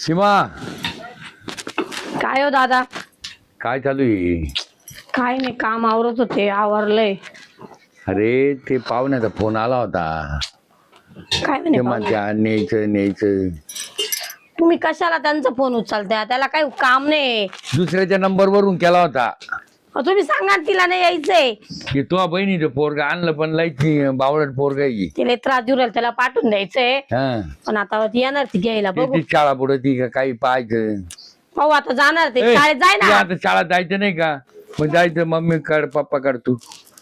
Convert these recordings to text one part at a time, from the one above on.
सीमा, काय हो दादा? काय चालू आहे? काय नाही, काम आवरत होते, आवरलंय. अरे ते पाहुण्याचा फोन आला होता. काय म्हणे ते पाहुणे? म्हणत्या न्यायचं. तुम्ही कशाला त्यांचा फोन उचलता? त्याला काही काम नाही. दुसऱ्याच्या नंबर वरून केला होता तुम्ही सांगा ना, तिला नाही यायचंय. की तुझ्या बहिणीचं पोरग आणलं, पण लाईची बावळट पोरग आहे. तिला त्रास देऊ राहिला, त्याला पाठवून द्यायचंय. हा, पण आता ती येणार, ती घ्यायला बघू. ती शाळा पुढे ती का काही पाहायचं. पाहू आता, जाणार ते ए, शाळेत जाय तू ना. आता शाळा जायचं नाही का? मग जायचं, मम्मी कर पप्पा कर तू.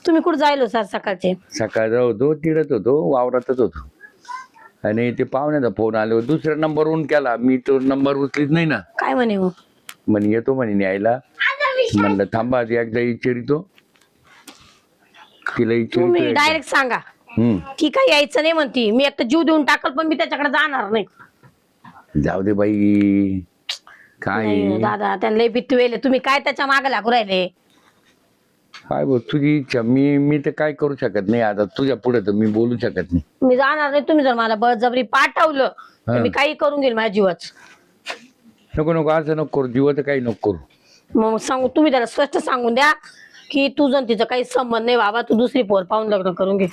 तुम्ही कुठं जायलो सर सकाळचे? सकाळचा होतो, तिडत होतो, वावरातच होतो. आणि ते पाहुण्याचा फोन आलो, दुसऱ्या नंबरवरून केला. मी तो नंबर उचलीत नाही ना. काय म्हणे हो? म्हणे येतो म्हणे न्यायला. म्हणलं थांबा, एकदा विचारितो तिला. तुम्ही विचारितो डायरेक्ट सांगा. ती काय यायचं नाही म्हणती. मी एक तर जीव देऊन टाकल, पण मी त्याच्याकडे जाणार नाही. जाऊ दे बाई. काय नाही हो दादा, त्यांना लय भीती वेले. तुम्ही काय त्याच्या मागे लागू राहिले? काय बोल, तुझी इच्छा. मी तर काय करू शकत नाही आता. तुझ्या पुढे तर मी बोलू शकत नाही. मी जाणार नाही. तुम्ही जर मला बळजबरी पाठवलं तर मी काही करून घेईल माझ्या जीवाच. नको असं नको करू. जीवाचं काही नको करू. मग सांगू, तुम्ही त्याला स्पष्ट सांगून द्या की तुझं आणि तिचं काही संबंध नाही बाबा, तू दुसरी पोर पाहून लग्न करून घे.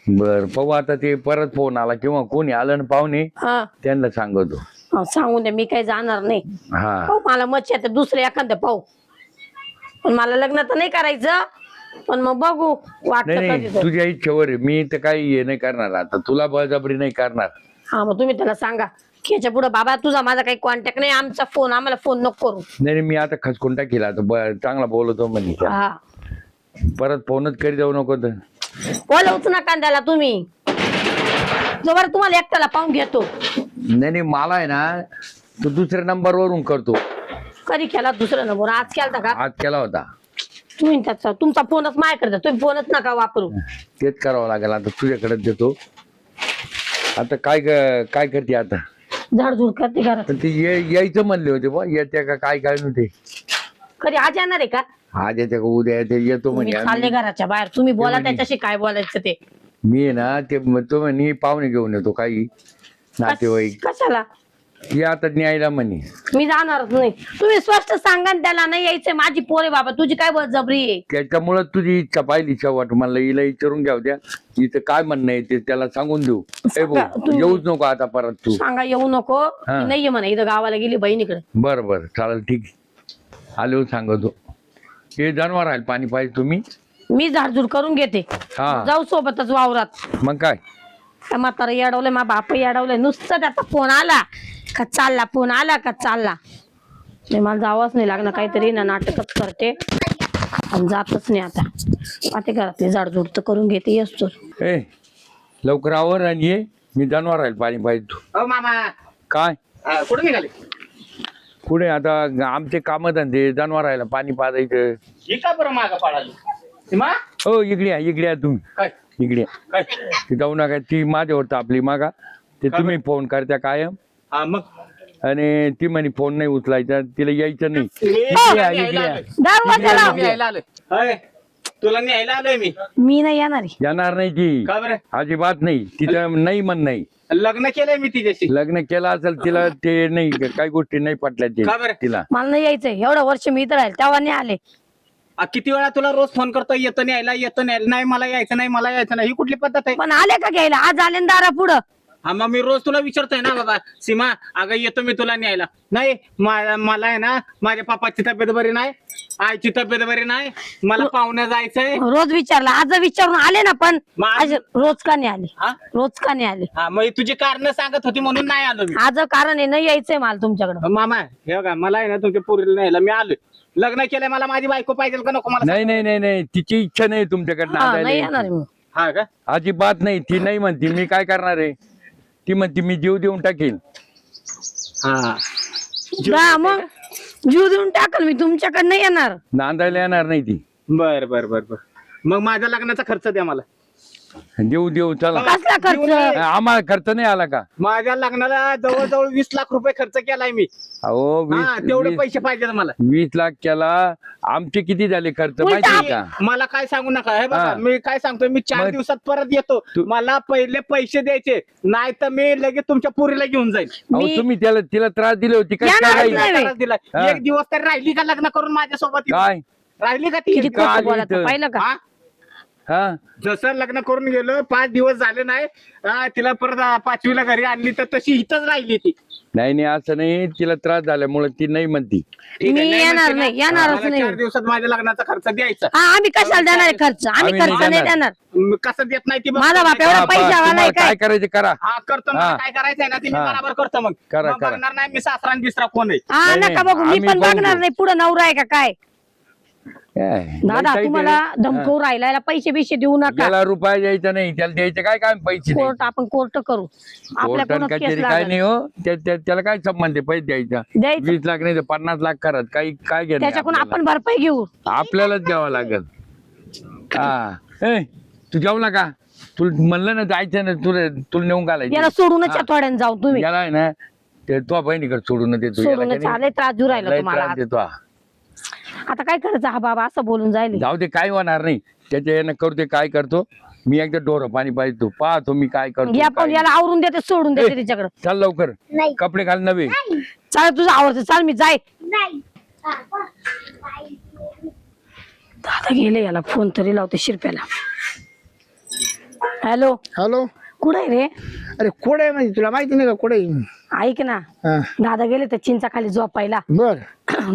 बर, पाहू आता. ते परत फोन आला किंवा कोणी आलं ना पाहुणे, हा, त्यांना सांगतो. सांगून द्या. मी काही जाणार नाही. हा, पाहू, मला मच्छी आता दुसरे एखादं पाहू. पण मला लग्न तर नाही करायचं. पण मग बघू, वाटतं नाही कधी तर. तुझ्या इच्छेवर आहे. मी तर काही हे नाही करणार आता. तुला बळजबरी नाही करणार. हा, मग तुम्ही त्याला सांगा की याच्या पुढे बाबा तुझा माझा काही कॉन्टॅक्ट नाही. आम्हाला फोन नको करू. नाही मी आता खचकून टाकील आता. चांगला बोलतो म्हणे. हा, परत फोनच करी जाऊ नको तर. बोलवूच नका त्याला तुम्ही. जोवर तुम्हाला एकट्याला पाहून घेतो. नाही मला आहे ना, तो दुसऱ्या नंबर वरून करतो. कधी केला दुसरा नंबर? आज केलता का? आज केला होता. तुम्ही त्याचा तुमचा फोनच माझ्याकडे द्या. तुम्ही फोनच नका वापरू. तेच करावं लागेल आता. तुझ्याकडे देतो. आता काय करते आता? झाडझूड करते घरात. तर ते यायचं म्हणले होते बा. येत्या का काय नव्हते. कधी आज येणार आहे का? आज येत्या का उद्या येते. येतो मी म्हणे. चालले घराच्या बाहेर. तुम्ही बोला म्हणे. त्याच्याशी काय बोलायचं ते. मी आहे ना, ते तो म्हणे पाहुणे घेऊन येतो काही नातेवाईक. कशाला? ये आता न्यायला म्हणे. मी जाणारच नाही. तुम्ही स्पष्ट सांगा ना त्याला, नाही यायचंय. माझी पोरे बाबा, तुझी काय बळजबरी आहे? त्याच्यामुळे तुझी इच्छा पाहिली. शेवट मला हिला विचारून घ्याव द्या. हिचं काय म्हणणं आहे ते त्याला सांगून देऊ. ए भाऊ, तुम्ही- येऊच नको आता परत तू. सांगा येऊ नको. हा. मी नाहीये म्हणा, इथं गावाला गेली बहिणीकडे. बरं चालेल, ठीक आहे. आलो सांगतो. हे जनावर आहे, पाणी पाहिजे तुम्ही. मी झाडझूड करून घेते. हा, जाऊ सोबतच वावरात. मग काय. काय म्हातारा येडवलंय, मा बाप येडवलंय. नुसतं त्याचा फोन आला का चालला, फोन आला का चालला. नाही, मला जावंच नाही लागणार. काहीतरी ना नाटकच करते आणि जातच नाही आता. आता घरातली झाडझूड तर करून घेते. येस तर ए लवकर आवर आणि ये. मी जनावर आहे, पाणी पाहिजे तू. हो मामा, काय कुठे निघाले? पुढे आता आमचे काम धंदे. जनावर आहे, पाणी पाजायचं. ही का बरं मागं पळाली? सीमा, हो इकडे या तुम्ही. काय इकडे काय? ती जाऊ नका. ती माझ्यावर तापली मागा. ते तुम्ही फोन करत्या कायम. हा मग आणि ती म्हणे फोन नाही उचलायचा. तिला यायचं नाही. दरवाजा लाव. न्यायला आलोय. होय, तुला न्यायला आलोय मी. मी नाही येणार आहे. येणार नाही ती. का बरं? अजिबात नाही. तिचं नाही म्हण नाही. लग्न केलंय मी तिच्याशी. लग्न केलं असेल तिला ते नाही. काही गोष्टी नाही पटल्या का बरं? तिला. मला नाही यायचंय. एवढं वर्ष मी इथं राहील, तेव्हा नाही आले. किती वेळा तुला रोज फोन करतो, येतो न्यायला, येतो न्यायला. नाही मला यायचं नाही, मला यायचं नाही. ही कुठली पद्धत आहे? पण आले का घ्यायला? आज आले ना दारा पुढं. हा, मग मी रोज तुला विचारतोय ना बाबा, सीमा अगं येतो मी तुला न्यायला. नाही, मला आहे ना, माझ्या पप्पाची तब्येत बरी नाही, आईची तब्येत बरी नाही, मला पाहुण्या जायचंय. रोज विचारला, आज विचारून आले ना. पण मग आज- आज रोज का नाही आले? हा रोज का नाही आले? हा, मग तुझी कारण सांगत होती म्हणून नाही आलो मी. आज कारण आहे, नाही यायचंय मला तुमच्याकडं. मामा हे बघा, मला आहे ना तुमच्या पोरीला न्यायला मी आलोय. लग्न केलंय, मला माझी बायको पाहिजे का नको मला? नाही तिची इच्छा नाही तुमच्याकडनं हा, आणायला नाही यायची. येणार मी. हा का? अजिबात नाही. ती नाही म्हणती. मी काय करणार आहे? ती म्हणती मी जीव देऊन टाकेल. हा, जा मग, जीव देऊन टाकल मी. तुमच्याकडे नाही येणार. नांदायला येणार नाही ती. बर बर बर बर. मग माझ्या लग्नाचा खर्च द्या मला. देऊ देऊ चला. कसला खर्च? आम्हाला खर्च नाही आला का? माझ्या लग्नाला जवळजवळ 20 लाख रुपये खर्च केलाय मी. अहो तेवढे पैसे पाहिजे मला. 20 लाख केला. आमचे किती झाले खर्च माहिती आहे का? मला काय सांगू नका. हे बघा हा. मी काय सांगतोय, मी 4 मग- दिवसात परत येतो. मला पहिले पैसे द्यायचे, नाही तर मी लगेच तुमच्या पुरीला घेऊन जाईल. अहो तुम्ही तिला त्रास दिले होती काय? येणार काय नाही. राहिलं? त्रास दिलाय. हा. एक दिवस तर राहिली का लग्न करून माझ्यासोबत? काय राहिली का ती? किती का खोटं आली बोलायचं इथं? पाहिलं का? हा? हा जसं लग्न करून गेलो 5 दिवस झाले नाही, तिला परत 5वीला घरी आणली तर तशी इथंच राहिली ती. नाही नाही असं नाही. तिला त्रास झाल्यामुळे ती नाही म्हणती. ठीक आहे, मी नाही येणार म्हणते ना, नाही, येणारच मला नाही. 4 दिवसात माझ्या लग्नाचा खर्च द्यायचा. हा आम्ही कशाला देणार आहे खर्च? आम्ही आम्ही खर्च नाही नाही देणार. देणार. कसं देत नाही ती बघ. माझा बाप एवढा पहा, पैसा पहा, वाला तुम्हाला काय? काय करायचं करा. हा करतो मग. हा. काय करायचंय ना ते मी हा. बरोबर करतो. मग करा, मग करा. बघणार नाही मी सासरा आणि बिसरा कोण आहे. हा नाही, नका नाही. बघू, मी आम्ही पण बघू. बघणार नाही. पुढे नवरा आहे का काय? काय? दादा नाही, तुम्हाला काही धमकवू राहिला, याला पैसे बिशे देऊ ते- नका. त्याला रुपया द्यायचा नाही. त्याला द्यायचे काय काय पैसे नाही. कोर्ट आपण कोर्ट करू. आपल्या कोर्टात कोणाच केस कचेरी काय लागेल? नाही हो. त्याला काय संबंध आहे पैसे द्यायचा? द्यायचं. 20 लाख नाही तर 50 लाख करत काही काय घेणं आहे त्याच्याकडून आपल्याला? आपण भरपाई घेऊ. आपल्यालाच घ्यावं लागेल. हा ए तू जेवला का? तुला म्हणलं ना जायचं ना, तुला नेऊन घालायचं. याला सोडूनच हा. थोड्यानं जाऊ तुम्ही. याला आहे ना ते तो बहिणीकडे सोडून देतो. याला सोडूनच काही आले, त्रास देऊ राहिला लय तुम्हाला. त्रास देतो हा. आता काय करायचं? हा बाबा असं बोलून जाईल. जाऊ दे काय होणार नाही. त्याच्या यानं करतो काय करतो. मी एकदा डोरं पाणी पाहिजे तू पाहतो मी काय करतो. या पण काय याला आवरून देते, सोडून देते ए. तिच्याकडे. चल लवकर कपडे घाल नवे. चाल तुझं आवडतं, चाल मी जाय. दादा गेले, याला फोन तरी लावते शिरप्याला. Hello, hello. कुठे रे? अरे कोड आहे माहिती तुला? माहिती नाही का कोड आहे? ऐक ना, हा. दादा गेले तर चिंचाखाली झोपायला. बर.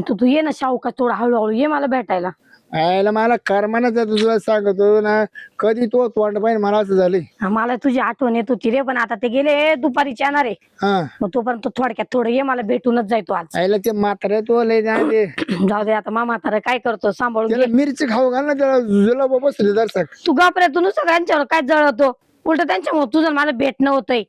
तू ये ना शाहूका, थोडा हळूहळू ये मला भेटायला. आयला मला करमानाच जातो, तुला सांगतो ना. कधी तो तोंड पाहिजे मला असं झाले. मला तुझी आठवण येत होती रे, पण आता ते गेले दुपारीच येणार आहे. हा. मग तोपर्यंत थोडक्यात थोडं ये, मला भेटूनच जायतो आज. आयला ते म्हातारे तो लय जाय ते. जाऊ दे आता, मामा म्हातारा काय करतो सांभाळून त्याला घे. मिरची खाऊ घाल ना, त्याला जुला बसले दर्शक. तू घाबरे, तू नुसतं त्यांच्यावर काय जळतो. उलट त्यांच्यामुळे तुझं मला भेटणं होतंय.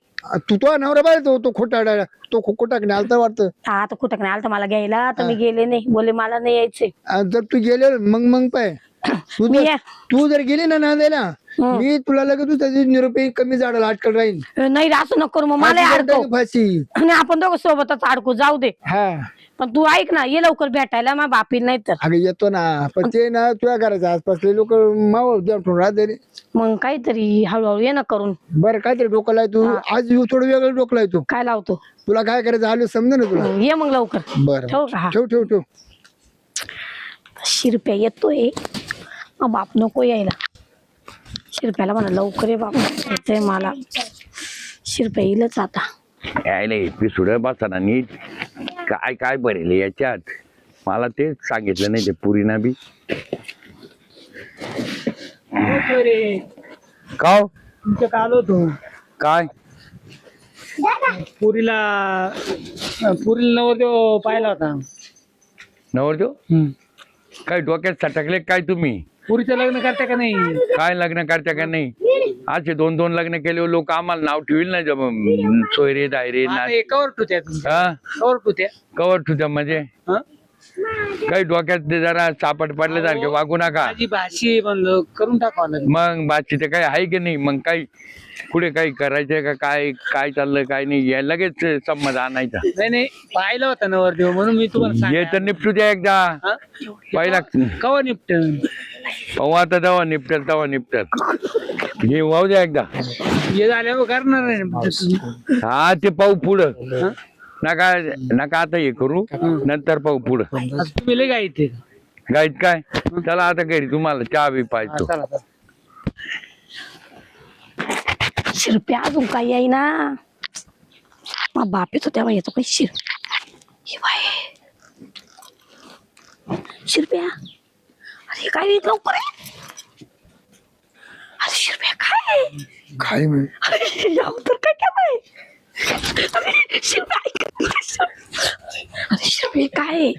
तू तो नवरा पाहिजे तो खोटा तो खोटा आलता वाटतं. हा आता कुठं नाही आलं मला घ्यायला, तर मी गेले नाही. बोले मला नाही यायचे. जर तू गेले मग पाय तू मी तू जर गेली ना नांदायला, मी तुला लगेच त्याची निरोपी कमी झाडाला अटकल राहील. नाही असं नको करू, मग मला अडकव. फाशी. आणि आपण दोघं सोबतच अडकू. जाऊ दे, हा. पण तू ऐक ना, ये लवकर भेटायला. मग बापी नाही तर अगं येतो ना, पण ते ना तुझ्या घराच्या आसपासले लोक माव देऊन राहते रे. मग काहीतरी हळूहळू ये ना करून. बरं काहीतरी डोकं लाय तू. आज थोडं वेगळं डोकं लाय तू. काय लावतो? तुला काय करायचं आलं समजा ना तुला. ये मग लवकर. बरं ठेवू का? हा. ठेव ठेव ठेव. शिरप्या येतोय, मग बाप नको यायला. शिरप्याला म्हणा लवकर ये, बाप यायचंय मला. शिरप्या येईलच आता. यायले पिसुड बसताना नीट काय काय बरेल याच्यात. मला तेच सांगितलं नाही ते पुरीना बी. का तुमच्या काल होतो काय पुरीला नवरदेव पाहिला होता. नवरदेव काय डोक्यात सटकले काय तुम्ही? पुरीचं लग्न करता का नाही? काय लग्न करता का नाही? असे 2-2 लग्न केले लोक आम्हाला नाव ठेवील ना. जब सोयरे दायरे ना कवर ठुत्या हा कवर ठुत्या. कवर ठुत्या म्हणजे काही डोक्यात ते जरा सापट पडल्यासारखे वागू नका. माझी भाषी म्हणलं करून टाकावं. मग बातची ते काय आहे की नाही? मग काही पुढे काही करायचंय का? काय काय चाललंय काय नाही या लगेच संमत आणायचा. नाही पाहिलं होता नवरदेव म्हणून मी तुम्हाला हे तर निपटू द्या एकदा. पहिला कवा निपट आता तेव्हा निपटत हे वाहू द्या एकदा. हे झाल्यावर करणार नाही. हा ते पाहू पुढं. नका आता हे करू, नंतर पाहू पुढं. तुम्ही लय गाई ते गाईत काय चला आता घरी तुम्हाला चहा बी पाहिजे. शिरप्या अजून काही आहे ना. मग बाप येतो तेव्हा येतो काही शिरप्या. अरे काय लवकर आहे. अरे शिरप्या काय काय म्हणे अरे जाऊ तर काय केलंय. अरे शिरप्या अरे शिरप्या काय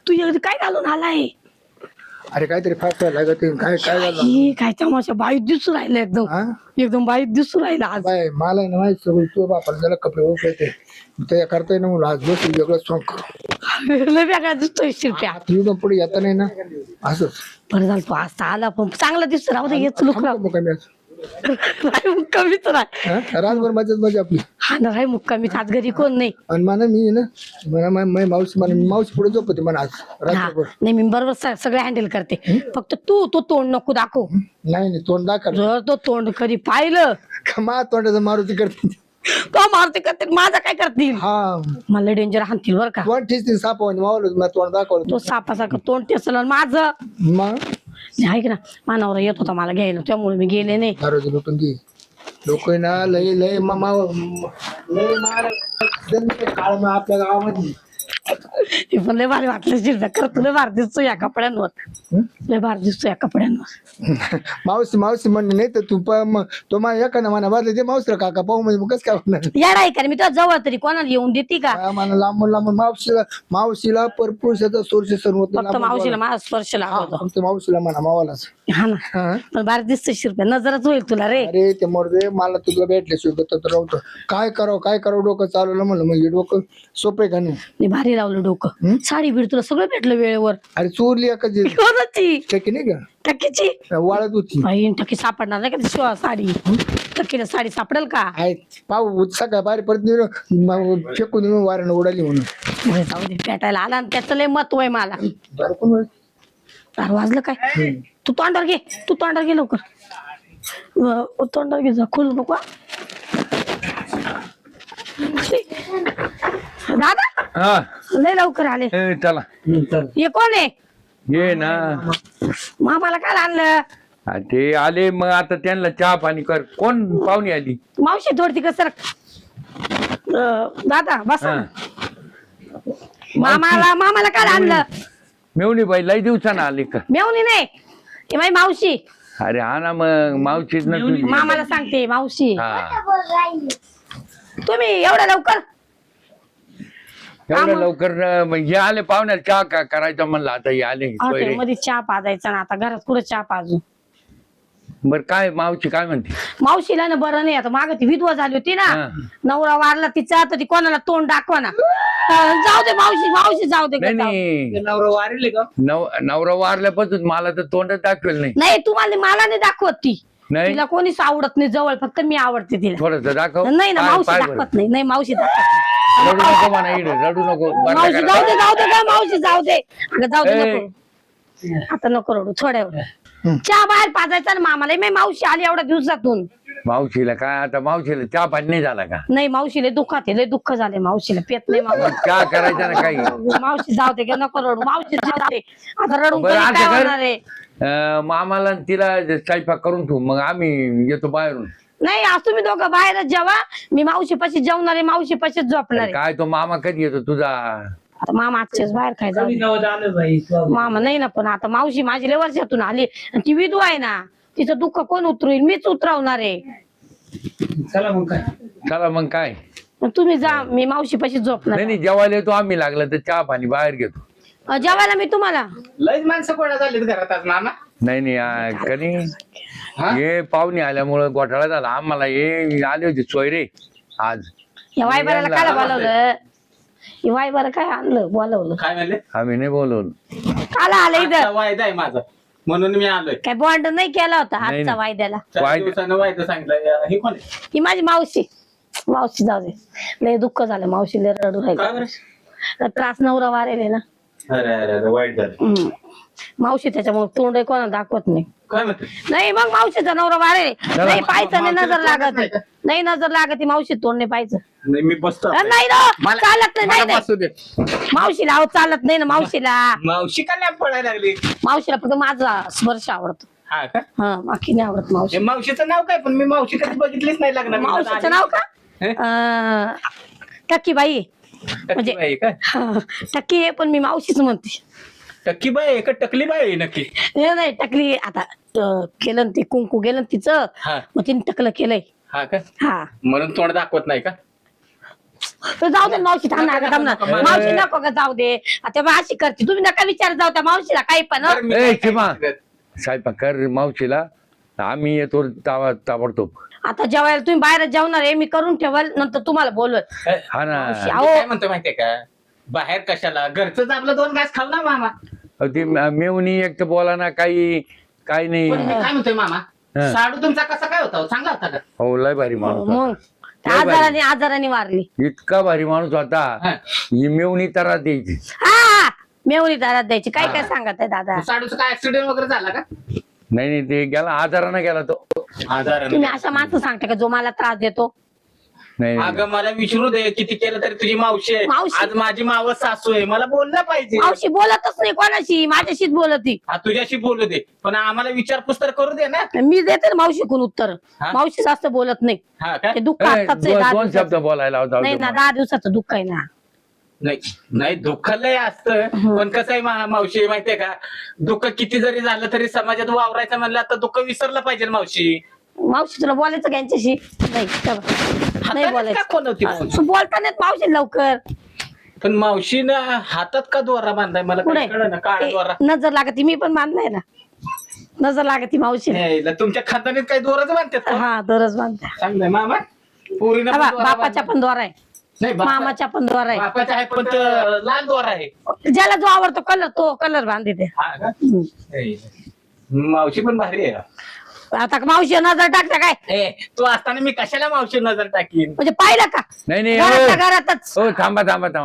तू एवढं काय घालून आलाय? अरे काहीतरी फास्ट लागत काय काय झालं? ही काय तमाशा बाईत दिसू राहिलं एकदम. हा एकदम बाईत दिसू राहिलं आज. बाय मला ना माहिती सगळं तू बापाला त्याला कपडे ओळखायचे ते करताय ना. म्हणून आज बस वेगळं सॉंग करू. लय वेगळा दिसतोय शिरप्या. तू पुढे येता नाही ना असंच. बरं झालं तू आज आला, पण चांगला दिसतो. राहू दे, येच लुक राहू. थांबतो का मी आज? राय मुक्कामीच राय. हा? रातभर मजाच मजा आपली. हा ना राय मुक्कामीच, आज घरी कोण नाही. आणि मला मी ना मला मावशी पुढे झोपते मला आज हा रात्रभर. नाही मी बरोबर सगळं हँडल करते. फक्त तू तो तोंड नको दाखव. नाही तोंड दाखल जर तो तोंड कधी पाहिलं मा तोंडाचं मारुती करते. तो मारते करते, माझं काय करतील? हा मला डेंजर हाणतील बर का. तोंड ठेचते सापावानी मावलं तोंड दाखवलं. तो सापासारखं तोंड टेसल माझं. मग ऐक ना, मानावर येत होता मला घ्यायला, त्यामुळे मी गेले नाही. दारूचे लुटून घे लोक ना लय लय लय मार काळ आपल्या गावामध्ये. ते पण लय भारी वाटलं शिरप्या, खरं तुला भारी दिसतो या कपड्यांवर. लय भारी दिसतो या कपड्यांवर. मावशी म्हणले नाही तर तू तो माझ्या एखादा म्हणा बदले ते मावशीला काका पाहू म्हणजे मग कसं काय होणार. यार ऐका मी तुला जवळ तरी कोणाला येऊन देते का? हा, मला लांबून लांबून मावशीला भरपूर सोर्स सर्व फक्त मावशीला माझा स्पर्श लागतो. फक्त मावशीला म्हणा मावालाच. हा ना, हा. पण भारी दिसतो शिरप्या, नजरच होईल तुला रे. अरे ते मोरदे मला तुला भेटल्याशिवाय तर राहतो. काय करावं डोकं चालवलं म्हणलं मग हे डोकं सोपे का नाही. मी भारी लावलं डोकं. साडी बीड तुला सगळं भेटलं वेळेवर. अरे चोरली एका कोणाची? टकी नाही का टक्कीची? वाळत होती. बाई टक्की सापडणार नाही का ती साडी? टक्कीला साडी सापडेल का? आहे पाहू सकाळ बाहेर परत फेकून येऊन वाऱ्यानं उडाली म्हणून. बरं, जाऊ दे, पेटायला आला आणि त्याचं लय महत्व आहे मला. बरं कोण ओळख? अरे वाजलं काय? तू तोंडावर घे लवकर. तोंडावर घे, जा खोलू नको हा. दादा हा लय लवकर आले. ए, चला हे कोण आहे? ये ना. मामाला काय आणलं? हा, ते आले मग आता त्यांना चहा पाणी कर. कोण पाहुणी आली? मावशी थोडी कसर. दादा बस. हा. मामाला काय आणलं? मेवणी बाई लई दिवसानं आली का? मेवणी नाही, हे माझी मावशी. अरे हा ना मग मावशीच ना तुझी. मामाला सांगते मावशी. हा तुम्ही एवढ्या लवकर? एवढं लवकर मग हे आले पाहुण्याला चहा का करायचा म्हणलं आता हे आले सोयरे. हॉटेलमध्ये चहा पाजायचा ना, आता घरात कुठं चहा पाजू? बर काय मावशी काय म्हणते? मावशीला ना बरं नाही, आता माग ती विधवा झाली होती ना, हा. नवरा वारला तिचा, तर ती कोणाला तोंड दाखवा ना. जाऊ दे मावशी जाऊ दे. नाही जाऊ. नाही नवरा वारेल का? नवरा वारल्यापासून मला तर तोंडच दाखवेल नाही. नाही तुम्हाला मला नाही दाखवत ती. नाही तिला कोणीच आवडत नाही जवळ, फक्त मी आवडते तिला. थोडस दाखव. नाही ना, पाय- मावशी पाय बरं. दाखवत नाही. नाही मावशी दाखवत नाही. रडू नको म्हणा इकडे रडू नको. बरं मावशी करा. जाऊ दे का मावशी जाऊ दे. अगं जाऊ दे ए. नको. आता नको रडू, थोड्या वेळ चहा बाहेर पाजायचा ना मामाला. मी मावशी आली एवढ्या दिवसातून. मावशीला काय आता मावशीला चहा पाणी नाही झाला का? नाही मावशीला दुःखात आहे, लय दुःख झाले मावशीला. पेत नाही मावशी. मग चहा करायचा ना काही. मावशी जाऊ दे, नको रडू. मावशी जाऊ दे. आता रडून बरं, कधी असं काय कर. होणार आहे? मामाला आणि तिला स्वयंपाक करून ठेवू मग आम्ही येतो बाहेरून. नाही आज तुम्ही दोघं बाहेरच जेवा. मी मावशीपाशी जेवणार आहे, मावशीपाशीच झोपणार आहे. काय तो मामा कधी येतो तुझा? आता मामा आजच्याच बाहेर खाय जाऊ. मामा नाही ना, पण आता मावशी माझी लय वर्षातून आली आणि ती विधवा आहे ना, तिचं दुःख कोण उतरवेल? मीच उतरवणार आहे. चला मग काय. चला मग काय. मग तुम्ही जा, मी मावशीपाशी झोपणार. नाही नाही जेवायला येतो आम्ही, लागलं तर चहा पाणी बाहेर घेतो. जेवायला मी तुम्हाला. लयच माणसं कोणा झालीत घरात आज मामा. नाही नाही कधी हे पाहुणे आल्यामुळं घोटाळा झाला आम्हाला. हे आले होते सोयरे आज. या वायबराला काय बोलवलं? या वायबरा काय आणलं बोलवलं? काय म्हणले? आम्ही नाही बोलवलं. काला आलं आजचा इथं? वायदा आहे माझा म्हणून मी आलोय. काय बॉन्ड नाही केला होता नाही, आजचा नाही. वायद्याला? 4 दिवसानं वायदा सांगितलं. हे कोण आहे? ही माझी मावशी. मावशी जाऊ दे, लय दुःख झालं मावशी, लय रडू काय राहिली. बरं? त्रास नवरा वारेल ना. अरे अरे अरे वाईट झालं. मावशी त्याच्यामुळे तोंड कोणा दाखवत नाही. काय म्हणते? नाही मग मावशीचा नवरा वारेल नाही पाहायचं, नाही नजर मावशीला लागत तोंडच नाही नजर लागत मावशी तोंड नाही पाहायचं. नाही मी बसतो. नाही ना, चालत नाही. मला बसू दे. मावशीला अहो चालत नाही ना मावशीला. मावशी का नाही पडायला लागली? मावशीला फक्त माझा स्पर्श आवडतो. हा का? हा बाकी नाही आवडत मावशी. हे मावशीचं नाव काय? पण मी मावशी कधी बघितलीच नाही लग्नात. मावशीचं नाव का? हे? टक्कीबाई. टक्की बाई आहे का? हा, टक्की आहे पण मी मावशीच म्हणते. टक्की बाई आहे का टकली बाई आहे नक्की? नाही टकली. आता केलं ना ते कुंकू गेलं ना तिचं, हा मग तिने टकलं केलंय. हा का? हा म्हणून तोंड दाखवत नाही का? तर जाऊ दे ना मावशी, थांब ना, थांब ना. मावशी नको का जाऊ दे. आता बा अशी करते तुम्ही, नका विचार जाऊ त्या मावशीला काही पण. बरं, मी ए, काय चिमा. सांगितलं? स्वयंपाक कर मावशीला. आम्ही येतो ताबडतोब. आता जेवायला तुम्ही बाहेर जेवणार आहे, मी करून ठेवाल नंतर तुम्हाला बोलवत. हा ना. मावशी, मी काय म्हणतो माहितीये का? बाहेर कशाला? घरचंच आपलं 2 घास खाऊ ना मामा. ती मेवणी एक तर बोला ना काही पण मी नाही. काय म्हणतोय मामा, हा. साडू तुमचा कसा काय होता चांगला होता का? हो लय भारी माणूस होता. मग आजाराने वारली. इतका भारी माणूस होता. हा. ही मेवणी तरा द्यायची. हा मेवणी दारात द्यायची. काय काय सांगत आहे दादा. साडूचा काय ऍक्सिडेंट वगैरे झाला का? नाही ते गेला आजारानं गेला तो. तुम्ही अशा माणसं सांगता का जो मला त्रास देतो. नाही अगं मला विचारू दे, किती केलं तरी तुझी मावशी आहे. मावशी. आज माझी मावस सासू आहे, मला बोललं पाहिजे. मावशी बोलतच नाही कोणाशी, माझ्याशीच बोलती. हा तुझ्याशी बोलू दे, पण आम्हाला विचारपूस तर करू दे ना. मी देते ना मावशीकडून उत्तर. हा? मावशी जास्त बोलत नाही. हा का? ते दुःख ए, आताच आहे, 10 दोन शब्द दिवसाचं. बोलायला होता. नाही ना 10 दिवसाचं दुःख आहे ना. नाही नाही दुःख लय असतं, पण कसं आहे मावशी माहितीये का, दुःख किती जरी झालं तरी समाजात वावरायचं म्हणलं तर दुःख विसरलं पाहिजे ना मावशी. मावशी तुला बोलायचं का यांच्याशी. नाही चला. नाही हाताने का बोलायचं. कोण होती मावशी? बोलता नाहीत मावशी लवकर. पण मावशीनं हातात का दोरा बांधाय मला पुढे काही कळलं ना, काळा दोरा. नजर लागती. मी पण बांधलाय ना. नजर लागती मावशी. नाही, तुमच्या खानदानीत काही दोराच बांधतात का? हा दरच बांधता. चांगलंय मामा. पोरीनं पण दोरा बापाच्या बांधला. पण द्वार आहे. नाही मामाच्या पण द्वार आहे. बापाचा आहे पण तो लाल दोरा आहे. ज्याला जो आवडतो कलर तो कलर बांधते. हा का? नाही. मावशी पण भारी आहे. आता मावशी नजर टाकता काय ए, तू असताना मी कशाला मावशी नजर टाकीन? म्हणजे पाहिलं का. नाही घरातल्या हो. घरातच. हो थांबा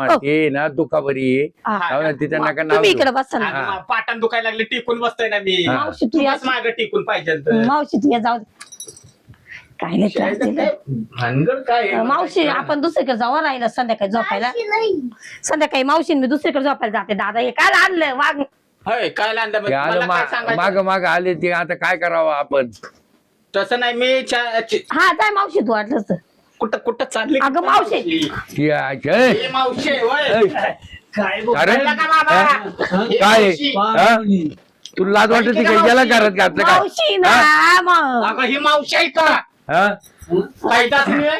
हो. ते ना दुखाबरी हा. तिथं नका नाव तुम्ही घेऊ. इकडे बसा ना. आज पाटान दुखायला लागले, टिकून बसतोय ना मी. हा. मावशी तू या. माग टिकून पाहिजे तर. मावशी तू या जाऊ दे. काय नाही त्रास दिला. भानगड काय आहे? मावशी आपण दुसरीकडे जाऊ राहिलं संध्याकाळी झोपायला. संध्याकाळी मावशी मी दुसरीकडे झोपायला जाते. दादा हे काय आणलं वाघ. होय, काय आणलं ते आलं मला काय सांगायचं? माग माग आले ते आता काय करावं आपण. तसं नाही, मी हा जाय मावशी तू वाटलं तर. कुठं कुठं चालली? अगं मावशी. ती आहे, ए, ए, मावशी आहे, होय. काय बोलू अरे, राहिला का बाबा? हा? ए, काय मावशी. हा? तुला लाज वाटत माहिती काय का गेला मावशी? घरात घातलं काय मावशी ना मग. अगं ही मावशी आहे का? हा? काय दाखली आहे?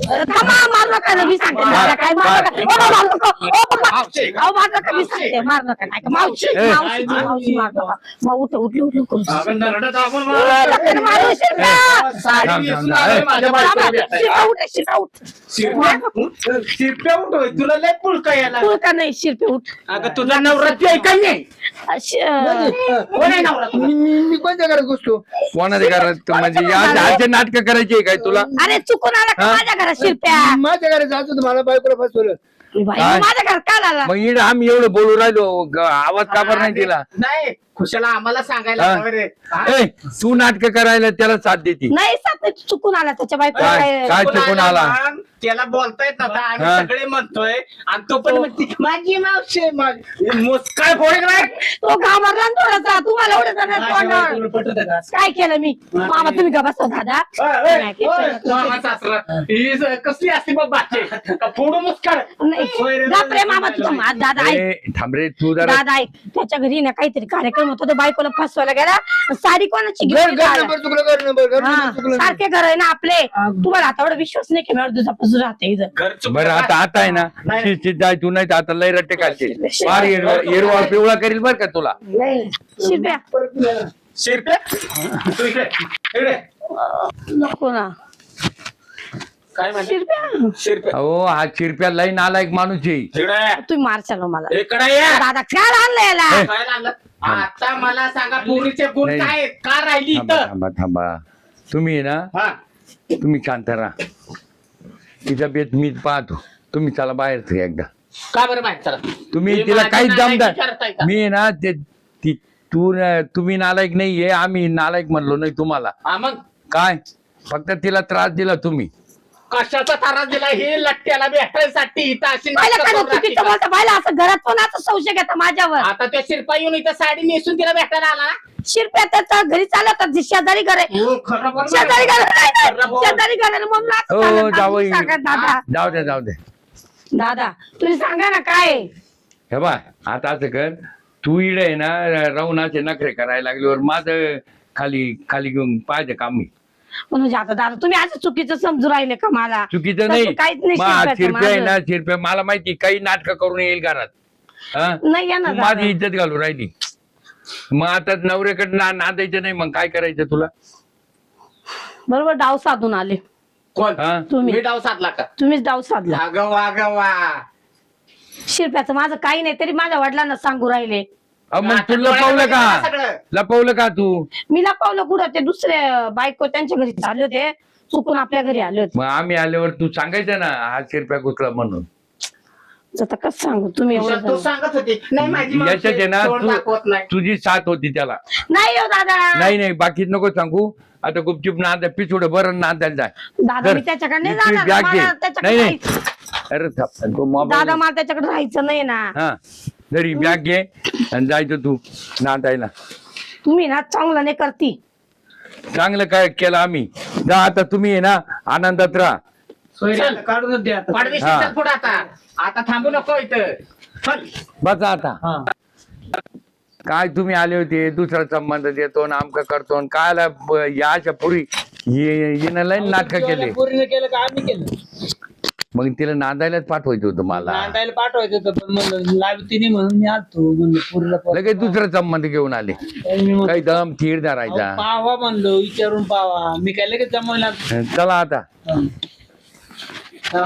थांबा मार नका ना, मी सांगते दादा, काय मार नका. ओ, मार नका. ओ, बाबा. अहो, मार नका, मी सांगते मार नका. नाही का, मावशी ए. मावशी मार नका. मग उठलं करू. अगं नरडत आपण ओ, नका ना मारू, शिरप्या. साडी थांब, नेसून थांब, आलोय ए. माझ्या थांबा, बायकोला भेटायला. शिरप्या उठ, शिरप्या उठ. शिरप्या उठोय, तुला लय पुळका याला. तू का नाही शिरप्या उठ. अगं तुझा नवरात्री आहे का नाही? कोण आहे नवरा तुझा? मी कोणत्या घरात घुसतो? कोणाच्या घरात म्हणजे याचे नाटक करायचे काय तुला. अरे चुकून आला का हा? माझ्या घरात शिरप्या. माझ्या घरात जातो तुम्हाला बायकोला फसवलं. बाई, काय? माझ्या घरात का आला. मग इकडे आम्ही एवढं बोलू राहिलो आवाज का बरं नाही तिला. नाही, खुशाला आम्हाला सांगायला हा? हवं रे. हा? ए, तू नाटक करायला त्याला साथ देते. नाही साथ नाही, चुकून आला त्याच्या बायको काय? काय? चुकून आला? मग त्याला बोलता येत नव्हता, आम्ही हा? सगळे म्हणतोय आणि तो पण म्हणते माझी मावशी माझी मुस्काळ फोड काय तो घाबरला ना थोडासा. तुम्हाला एवढं जाणार तोंडावर. काय केलं मी. मामा तुम्ही का बसव दादा. नाही केलं. ही कसली असते बघ बाचे फोडू मुस्काळ. नाही बापरे मामा तुझा मात दादा ऐक. ए, थांब रे तू जरा. दादा ऐक त्याच्या घरी ना काहीतरी कार्यक्रम होता. तो बायकोला फसवायला गेला. साडी कोणाची घर घेऊन घर आला. नंबर चुकलं, घर नंबर घर हा, नंबर चुकलं. सारखे घर आहे ना आपले. तुम्हाला आता एवढा विश्वास नाही की मी दुधापासून राहते इथं. घर चुकलं बरं आता का? आता आहे ना नाही. शिस्तीत जाय तू नाही तर आता लय रट्टे काढशील. फार हिरवा पिवळा करील बर का तुला. शिरप्या शिरप्या तू इकडे इकडे. नको ना. काय म्हणते शिरप्या शिरप्या हो हा चिरप्या लय नालायक माणूस आहे. इकडे तुम्ही मारशाल मला. इकडे ये. दादा काय आणलं याला. काय लागलं? आता मला सांगा पोरीचे गुण नाही. काय आहेत? का राहिली थांबा इथं? थांबा थांबा तुम्ही आहे ना हा तुम्ही शांत राहा. तिचा बेत मी पाहतो. तुम्ही चला बाहेर तरी एकदा. का बरं माहित चला तुम्ही हे तिला माझ्या काहीच नालायक जमदार विचारताय का? मी आहे ना ते तुम्ही नालायक नाहीये आम्ही नालायक म्हणलो नाही तुम्हाला. हा मग काय फक्त तिला त्रास दिला तुम्ही. कशाचा तारा दिला हे लट्ट्याला भेटायसाठी इथं अशी पाहिलं नाटकं का करून तो चुकीचं राहते का? बोलतं. पाहिलं असं घरात कोणाचा संशय घेता माझ्यावर. आता त्या शिरपा येऊन इथं साडी नेसून तिला भेटायला आला ना? शिरप्या त्याच्या घरी चालत शेजारी घर आहे. हो, खरं बोल ना. शेजारी घर नाही, खरं नाही. बोल. शेजारी घर आहे म्हणून असं हो सांगत. जावई तुम्ही सांगा दादा. जाऊ दे. दादा तुम्ही सांगा ना काय आहे? हे बा आता असं कर तू इडे आहे ना रवणाचे नखरे करायला लागल्यावर माझं खाली घेऊन पाहिजे काम मी. म्हणजे आता दादा तुम्ही असं चुकीचं समजू राहिले का मला. चुकीचं तसं नाही. काहीच नाही मग शिरप्याचं शिरप्या आहे माझं. ना शिरप्या मला माहिती काही नाटक करून येईल घरात. हा? नाही या ना तू माझी दादा. इज्जत घालू राहिली. मग आता नवऱ्याकडे नादायचं नाही मग काय करायचं तुला. बरोबर डाव साधून आले कोण हा? तुम्ही. मी डाव साधला का? तुम्हीच डाव साधला. अगं वा. शिरप्याचं माझं काही नाही तरी माझ्या वडिलांना सांगू राहिले. मग आता तू लपवलं का सगळं. लपवलं का तू मी लपवलं कुठं ते दुसरे बायको त्यांच्या घरी चालले होते चुकून आपल्या घरी आले होते मग आम्ही आल्यावर तू सांगायचं ना हा शिरप्या घुसला म्हणून आता कसं सांगू तुम्ही एवढं तू जण. सांगत होती नाही माझी मावशी याच्यात आहे ना तोंड दाखवत नाही. तुझी साथ होती त्याला नाही हो दादा नाही बाकी नको सांगू आता गुपचूप नांदा पिछोड बरं नांदायला जाय दादा धर. मी त्याच्याकडे नाही इतकी जाणार बॅग घे. मला त्याच्याकडे नाही नाही राहायचं- अरे थांब. तो दादा मोबाईल मला त्याच्याकडे राहायचं नाही ना हा जरी बॅग घे आणि जायचं तू नांदायला तुम्ही ना चांगलं नाही करती चांगलं काय केलं आम्ही जा आता तुम्ही आहे ना आनंदात राहा चल, पाडवीशीच्या पुढं आता थांबू नको इथं चल. बसा आता काय तुम्ही आले होते दुसरा संबंध देतो ना आमका करतो आणि कायला या अशा पुरी हिनं लय नाटक केले पोरीने केलं का आम्ही केलं मग तिला नांदायलाच पाठवायचं होतं मला नांदायला पाठवायचं होतं पण म्हणलं लावती नाही म्हणून मी आलतो म्हणलं पोरीला लगेच दुसरा संबंध घेऊन आले मी म्हणलो, काही दम थीर अहो, धरायचा पाहावा म्हणलो विचारून पाहावा मी काय लगेच जमवला चला आता हा.